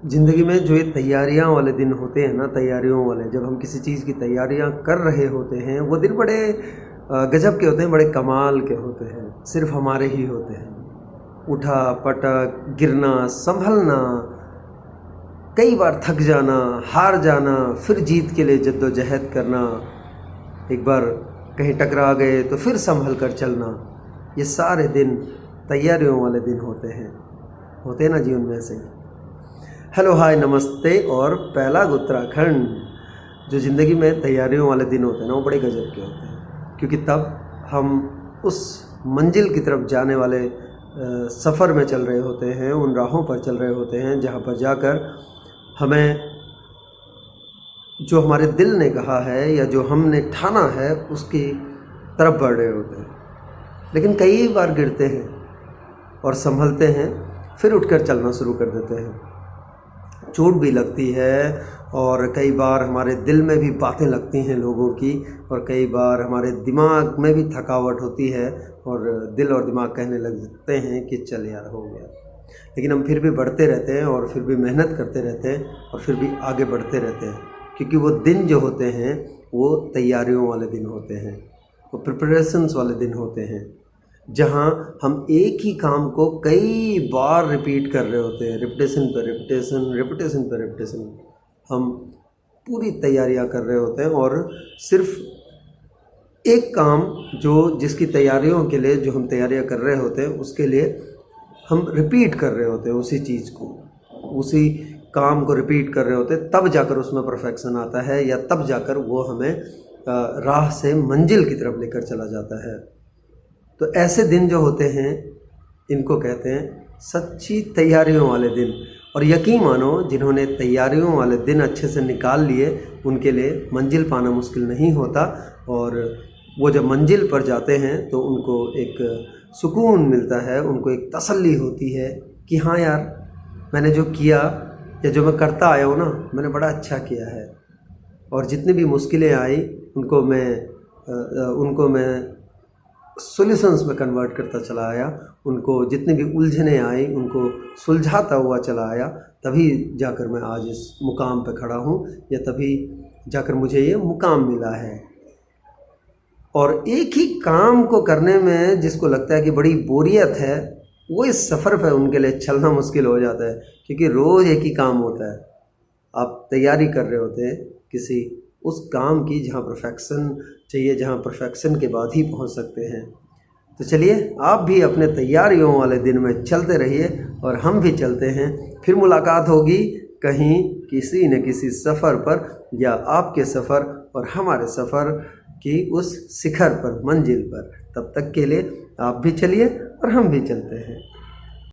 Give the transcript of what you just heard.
ज़िंदगी में जो ये तैयारियां वाले दिन होते हैं ना, तैयारियों वाले, जब हम किसी चीज़ की तैयारियां कर रहे होते हैं, वो दिन बड़े गजब के होते हैं, बड़े कमाल के होते हैं, सिर्फ हमारे ही होते हैं। उठा पटक, गिरना, संभलना, कई बार थक जाना, हार जाना, फिर जीत के लिए जद्दोजहद करना, एक बार कहीं टकरा गए तो फिर संभल कर चलना, ये सारे दिन तैयारियों वाले दिन होते हैं ना जीवन में से। हेलो हाय नमस्ते और पहलाग उत्तराखंड। जो ज़िंदगी में तैयारियों वाले दिन होते हैं ना, वो बड़े गजब के होते हैं, क्योंकि तब हम उस मंजिल की तरफ जाने वाले सफ़र में चल रहे होते हैं, उन राहों पर चल रहे होते हैं जहाँ पर जाकर हमें जो हमारे दिल ने कहा है या जो हमने ठाना है उसकी तरफ बढ़ रहे होते हैं। लेकिन कई बार गिरते हैं और संभलते हैं, फिर उठकर चलना शुरू कर देते हैं। चोट भी लगती है और कई बार हमारे दिल में भी बातें लगती हैं लोगों की, और कई बार हमारे दिमाग में भी थकावट होती है और दिल और दिमाग कहने लगते हैं कि चल यार हो गया। लेकिन हम फिर भी बढ़ते रहते हैं और फिर भी मेहनत करते रहते हैं और फिर भी आगे बढ़ते रहते हैं, क्योंकि वो दिन जो होते हैं वो तैयारियों वाले दिन होते हैं, वो प्रिपरेशंस वाले दिन होते हैं, जहाँ हम एक ही काम को कई बार रिपीट कर रहे होते हैं, रिपीटेशन पर रिपीटेशन, रिपीटेशन पर रिपीटेशन। हम पूरी तैयारियां कर रहे होते हैं और सिर्फ एक काम जिसकी तैयारियों के लिए जो हम तैयारियां कर रहे होते हैं उसके लिए हम रिपीट कर रहे होते हैं, उसी चीज़ को, उसी काम को रिपीट कर रहे होते हैं। तब जाकर उसमें परफेक्शन आता है, या तब जाकर वो हमें राह से मंजिल की तरफ लेकर चला जाता है। तो ऐसे दिन जो होते हैं इनको कहते हैं सच्ची तैयारियों वाले दिन। और यकीन मानो, जिन्होंने तैयारियों वाले दिन अच्छे से निकाल लिए उनके लिए मंजिल पाना मुश्किल नहीं होता, और वो जब मंजिल पर जाते हैं तो उनको एक सुकून मिलता है, उनको एक तसल्ली होती है कि हाँ यार, मैंने जो किया या जो मैं करता आया हूँ ना, मैंने बड़ा अच्छा किया है। और जितनी भी मुश्किलें आई उनको मैं सॉल्यूशंस में कन्वर्ट करता चला आया, उनको जितनी भी उलझनें आई उनको सुलझाता हुआ चला आया। तभी जाकर मैं आज इस मुकाम पे खड़ा हूँ, या तभी जाकर मुझे ये मुकाम मिला है। और एक ही काम को करने में जिसको लगता है कि बड़ी बोरियत है, वो इस सफ़र पे उनके लिए चलना मुश्किल हो जाता है, क्योंकि रोज़ एक ही काम होता है। आप तैयारी कर रहे होते हैं किसी उस काम की जहाँ परफेक्शन चाहिए, जहाँ परफेक्शन के बाद ही पहुँच सकते हैं। तो चलिए, आप भी अपने तैयारियों वाले दिन में चलते रहिए और हम भी चलते हैं। फिर मुलाकात होगी कहीं किसी न किसी सफ़र पर, या आपके सफ़र और हमारे सफ़र की उस शिखर पर, मंजिल पर। तब तक के लिए आप भी चलिए और हम भी चलते हैं।